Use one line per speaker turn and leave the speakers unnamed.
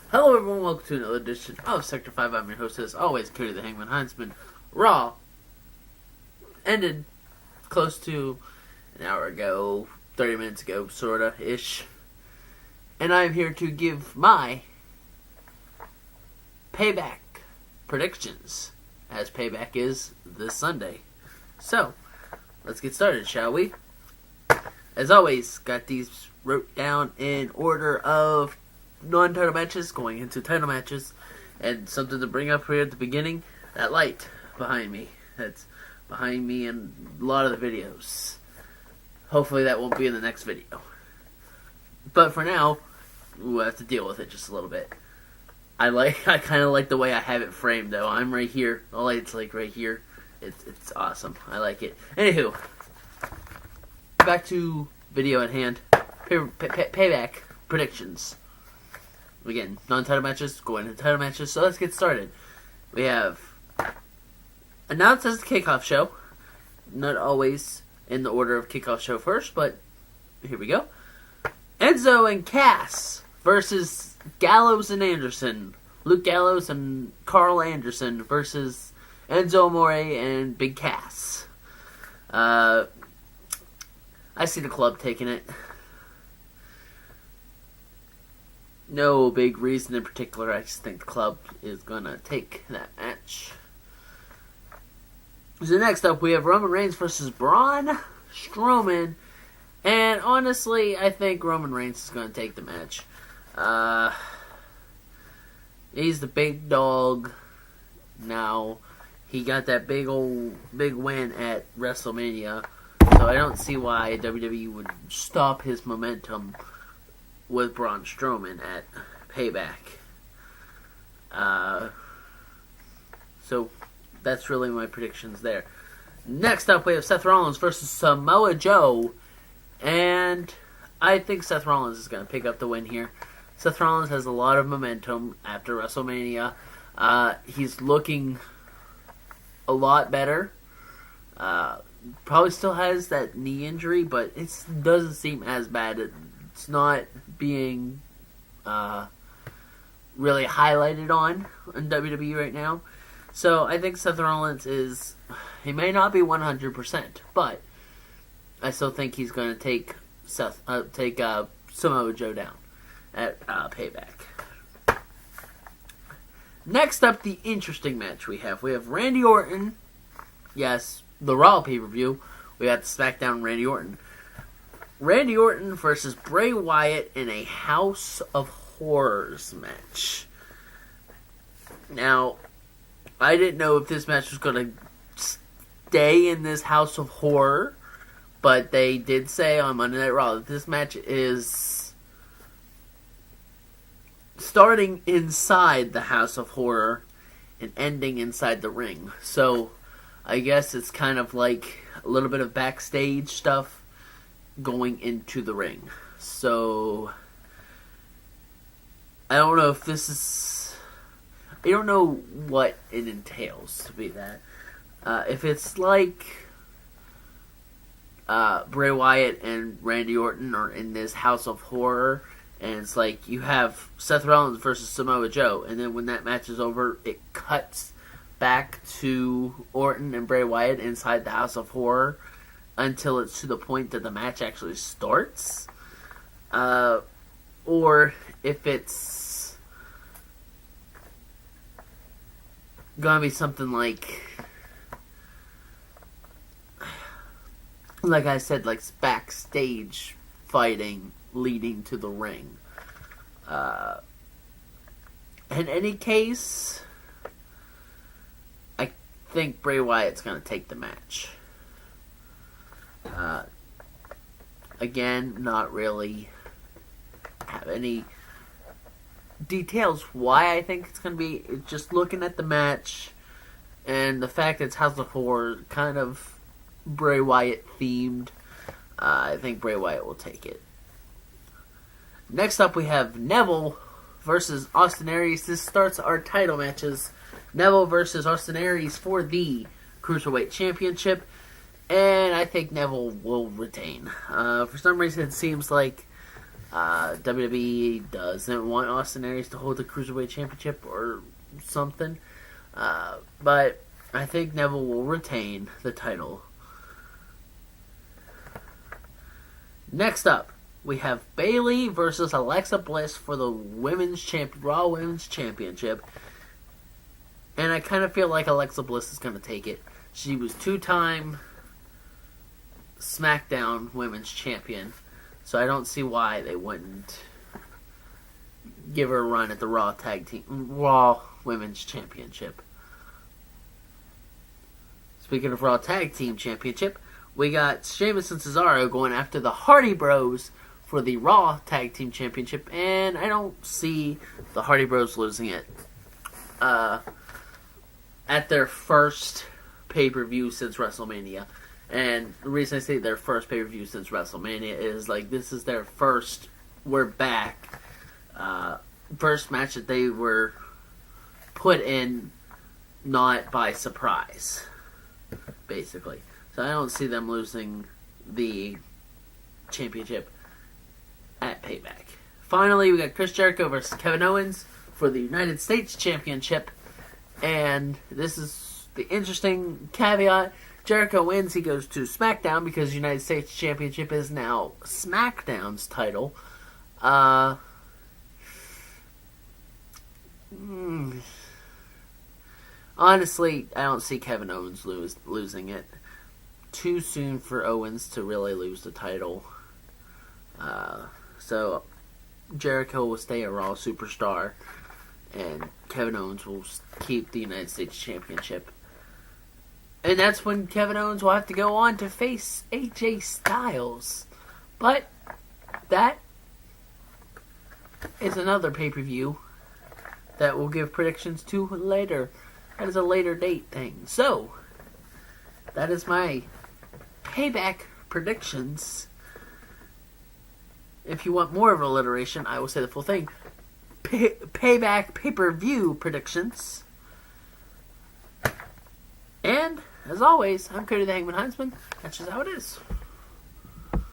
Hello everyone, welcome to another edition of Sector 5. I'm your host, as always, Cody the Hangman Heinzman. Raw ended close to an hour ago, 30 minutes ago, sorta-ish. And I'm here to give my Payback predictions, as Payback is this Sunday. So, let's get started, shall we? As always, got these wrote down in order of non-title matches going into title matches. And something to bring up here at the beginning, that light behind me. That's behind me in a lot of the videos. Hopefully that won't be in the next video. But for now, we'll have to deal with it just a little bit. I kind of like the way I have it framed, though. I'm right here. The light's like right here. It's awesome. I like it. Anywho, back to video at hand. Payback predictions. Again, non-title matches, going into title matches, so let's get started. We have announced as the kickoff show. Not always in the order of kickoff show first, but here we go. Enzo and Cass versus Gallows and Anderson. Luke Gallows and Karl Anderson versus Enzo Amore and Big Cass. I see the club taking it. No big reason in particular. I just think the club is going to take that match. So next up, we have Roman Reigns versus Braun Strowmen. And honestly, I think Roman Reigns is going to take the match. He's the big dog now. He got that big win at WrestleMania. So I don't see why WWE would stop his momentum with Braun Strowman at Payback. So that's really my predictions there. Next up, we have Seth Rollins versus Samoa Joe. And I think Seth Rollins is going to pick up the win here. Seth Rollins has a lot of momentum after WrestleMania. He's looking a lot better. Probably still has that knee injury, but it doesn't seem as bad. It's not being really highlighted on in WWE right now. So I think Seth Rollins he may not be 100%, but I still think he's going to take Samoa Joe down at Payback. Next up, the interesting match we have. We have Randy Orton. Yes, the Raw pay-per-view. We got the SmackDown Randy Orton. Randy Orton versus Bray Wyatt in a House of Horrors match. Now, I didn't know if this match was going to stay in this House of Horror, but they did say on Monday Night Raw that this match is starting inside the House of Horror and ending inside the ring. So, I guess it's kind of like a little bit of backstage stuff going into the ring. So I don't know if this is, I don't know what it entails to be that. If it's like Bray Wyatt and Randy Orton are in this House of Horror, and it's like you have Seth Rollins versus Samoa Joe, and then when that match is over, it cuts back to Orton and Bray Wyatt inside the House of Horror until it's to the point that the match actually starts. Or if it's gonna be something like I said, like backstage fighting leading to the ring. In any case, I think Bray Wyatt's gonna take the match. Again, not really have any details why I think it's going to be. Just looking at the match and the fact that it's House of Horror, kind of Bray Wyatt themed, I think Bray Wyatt will take it. Next up, we have Neville versus Austin Aries. This starts our title matches. Neville versus Austin Aries for the Cruiserweight Championship. And I think Neville will retain. For some reason, it seems like WWE doesn't want Austin Aries to hold the Cruiserweight Championship or something. But I think Neville will retain the title. Next up, we have Bayley versus Alexa Bliss for the Raw Women's Championship. And I kind of feel like Alexa Bliss is going to take it. She was 2-time SmackDown Women's Champion. So I don't see why they wouldn't give her a run at the Raw Women's Championship. Speaking of Raw Tag Team Championship, we got Sheamus and Cesaro going after the Hardy Bros for the Raw Tag Team Championship, and I don't see the Hardy Bros losing it at their first pay-per-view since WrestleMania. And the reason I say their first pay-per-view since WrestleMania is, like, this is their first, we're back, first match that they were put in not by surprise, basically. So I don't see them losing the championship at Payback. Finally, we got Chris Jericho versus Kevin Owens for the United States Championship. And this is the interesting caveat. Jericho wins, he goes to SmackDown because the United States Championship is now SmackDown's title. Honestly, I don't see Kevin Owens losing it. Too soon for Owens to really lose the title. So Jericho will stay a Raw superstar, and Kevin Owens will keep the United States Championship. And that's when Kevin Owens will have to go on to face AJ Styles. But that is another pay-per-view that we'll give predictions to later. That is a later date thing. So, that is my Payback predictions. If you want more of alliteration, I will say the full thing. Payback pay-per-view predictions. And, as always, I'm Cody the Hangman Huntsman. That's just how it is.